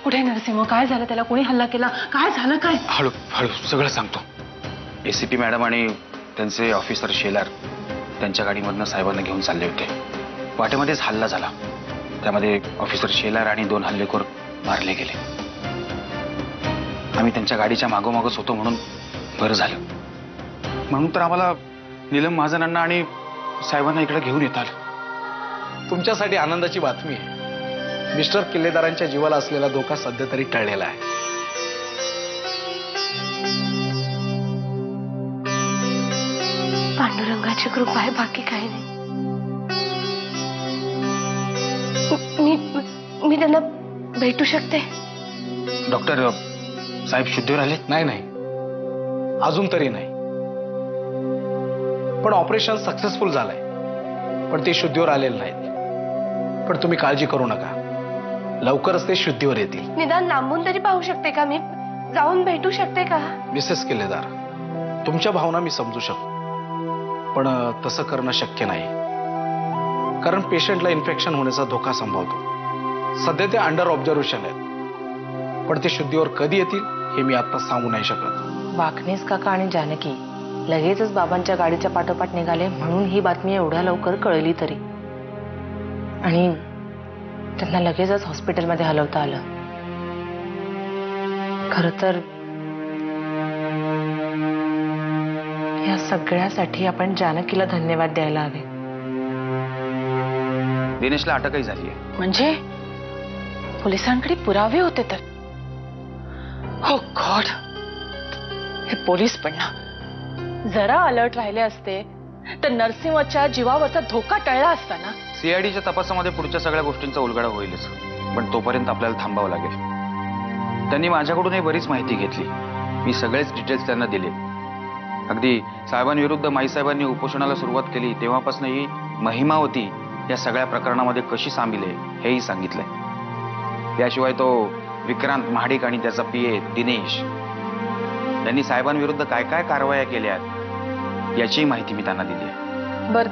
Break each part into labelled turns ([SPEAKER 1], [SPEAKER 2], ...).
[SPEAKER 1] कुठे नरसिंह? काय झालं त्याला? कोणी हल्ला केला? काय झालं काय?
[SPEAKER 2] हळू हळू सगळं सांगतो. एसीपी मॅडम आणि त्यांचे ऑफिसर शेलार त्यांच्या गाडीमधनं साहेबांना घेऊन चालले होते. वाटेमध्येच हल्ला झाला. त्यामध्ये ऑफिसर शेलार आणि 2 हल्लेखोर मारले गेले. आम्ही त्यांच्या गाडीच्या मागोमागच होतो म्हणून बरं झालं. म्हणून तर आम्हाला नीलम महाजनांना आणि साहेबांना इकडे घेऊन येत आलं.
[SPEAKER 3] तुमच्यासाठी आनंदाची बातमी आहे. मिस्टर किल्लेदारांच्या जीवाला असलेला धोका सध्या तरी टळलेला आहे.
[SPEAKER 1] पांडुरंगाची कृपा आहे, बाकी काही नाही. मी त्यांना भेटू शकते?
[SPEAKER 2] डॉक्टर साहेब शुद्धीवर आले?
[SPEAKER 3] नाही नाही, अजून तरी नाही. पण ऑपरेशन सक्सेसफुल झालंय. पण ते शुद्धीवर आलेले नाहीत. पण तुम्ही काळजी करू नका, लवकरच ते शुद्धीवर येतील.
[SPEAKER 1] निदान लांबून तरी पाहू शकते का? मी जाऊन भेटू शकते का?
[SPEAKER 3] मिसेस किल्लेदार, तुमच्या भावना मी समजू शकतो, पण तसं करणं शक्य नाही. कारण पेशंटला इन्फेक्शन होण्याचा धोका संभवतो. सध्या ते अंडर ऑब्झर्वेशन आहेत. पण ते शुद्धीवर कधी येतील हे मी आता सांगू नाही शकत.
[SPEAKER 1] वाकणेस काका आणि जानकी लगेचच बाबांच्या गाडीच्या पाठोपाठ निघाले म्हणून ही बातमी एवढ्या लवकर कळली तरी. आणि त्यांना लगेचच हॉस्पिटलमध्ये हलवता आलं. खरं तर या सगळ्यासाठी आपण जानकीला धन्यवाद द्यायला हवे.
[SPEAKER 2] दिनेशला अटकही झाली आहे.
[SPEAKER 1] म्हणजे पोलिसांकडे पुरावे होते तर? हो गॉड, हे पोलीस पण ना जरा अलर्ट राहिले असते तर नरसिंहच्या जीवावरचा धोका टळला असता ना.
[SPEAKER 2] सीआयडीच्या तपासामध्ये पुढच्या सगळ्या गोष्टींचा उलगडा होईलच, पण तोपर्यंत आपल्याला थांबावं लागेल. त्यांनी माझ्याकडूनही बरीच माहिती घेतली. मी सगळेच डिटेल्स त्यांना दिले. अगदी साहेबांविरुद्ध माईसाहेबांनी उपोषणाला सुरुवात केली तेव्हापासून ही महिमावती या सगळ्या प्रकरणामध्ये कशी सामील आहे हेही सांगितलंय. याशिवाय तो विक्रांत महाडिक आणि त्याचा पीए दिनेश यांनी साहेबांविरुद्ध काय काय कारवाया केल्यात याचीही माहिती मी त्यांना दिली आहे.
[SPEAKER 1] बर,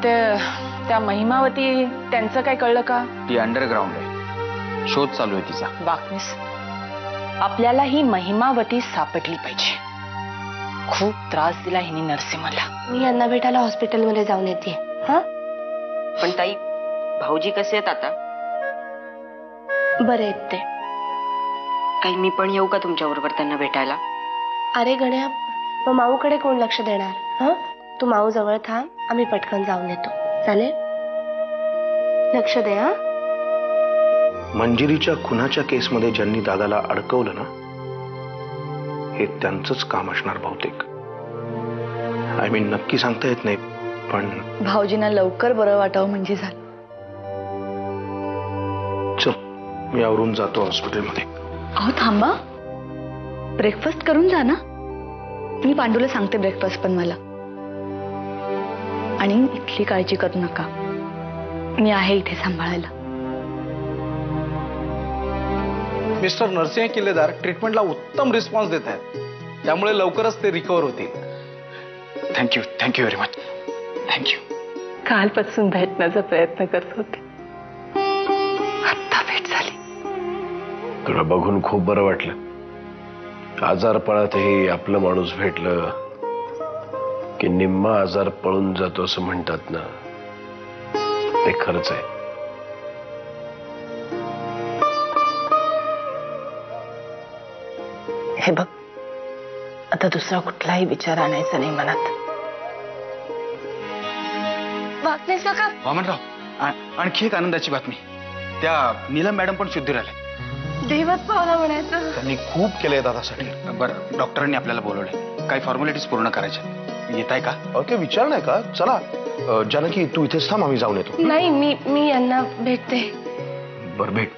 [SPEAKER 1] त्या महिमावती त्यांचं काय कळलं का?
[SPEAKER 2] ती अंडरग्राऊंड आहे, शोध चालू आहे तिचा.
[SPEAKER 1] वाकणीस, आपल्याला ही महिमावती सापडली पाहिजे. खूप त्रास दिला हिने नरसिंहला. मी यांना भेटायला हॉस्पिटलमध्ये जाऊन येते. हा,
[SPEAKER 4] पण ताई, भाऊजी कसे आहेत आता?
[SPEAKER 1] बरे आहेत ते.
[SPEAKER 4] काही मी पण येऊ का तुमच्या बरोबर त्यांना भेटायला?
[SPEAKER 1] अरे गण्या, मग माऊकडे कोण लक्ष देणार? हा, तू माऊ जवळ थांब, आम्ही पटकन जाऊन येतो. चालेल? लक्ष दे. हा,
[SPEAKER 5] मंजिरीच्या खुनाच्या केसमध्ये ज्यांनी दादाला अडकवलं ना, हे त्यांचंच काम असणार बहुतेक. आय मीन नक्की सांगता येत नाही, पण
[SPEAKER 1] भाऊजींना लवकर बरं वाटावं म्हणजे झालं.
[SPEAKER 5] चल, मी आवरून जातो हॉस्पिटलमध्ये.
[SPEAKER 6] अहो थांबा, ब्रेकफास्ट करून जा ना. मी पांडूला सांगते ब्रेकफास्ट पण मला. आणि इथली काळजी करू नका, मी आहे इथे सांभाळायला.
[SPEAKER 3] मिस्टर नरसिंह किल्लेदार ट्रीटमेंटला उत्तम रिस्पॉन्स देत आहेत. त्यामुळे लवकरच ते रिकव्हर होतील.
[SPEAKER 2] Thank you very much. थँक्यू.
[SPEAKER 1] कालपासून भेटण्याचा प्रयत्न करत होते, आत्ता भेट झाली.
[SPEAKER 5] तुला बघून खूप बरं वाटलं. आजारपणातही आपलं माणूस भेटलं की निम्मा आजार पळून जातो असं म्हणतात ना, ते खरंच आहे.
[SPEAKER 1] हे बघ, आता दुसरा कुठलाही विचार आणायचा नाही मनात. वाकणेस काका.
[SPEAKER 2] वामनराव, आणखी एक आनंदाची बातमी. त्या नीलम मॅडम पण शुद्धीवर आल्या.
[SPEAKER 1] देवच पावला म्हणायचं.
[SPEAKER 5] त्यांनी खूप केलंय दादासाठी.
[SPEAKER 2] बरं, डॉक्टरांनी आपल्याला बोलवलंय. काही फॉर्मॅलिटीज पूर्ण करायच्या. येत आहे का?
[SPEAKER 5] ओके, विचार नाही का? चला जानकी, तू इथेच थांब, आम्ही जाऊन येतो.
[SPEAKER 1] नाही, मी यांना भेटते.
[SPEAKER 5] बरं, भेट.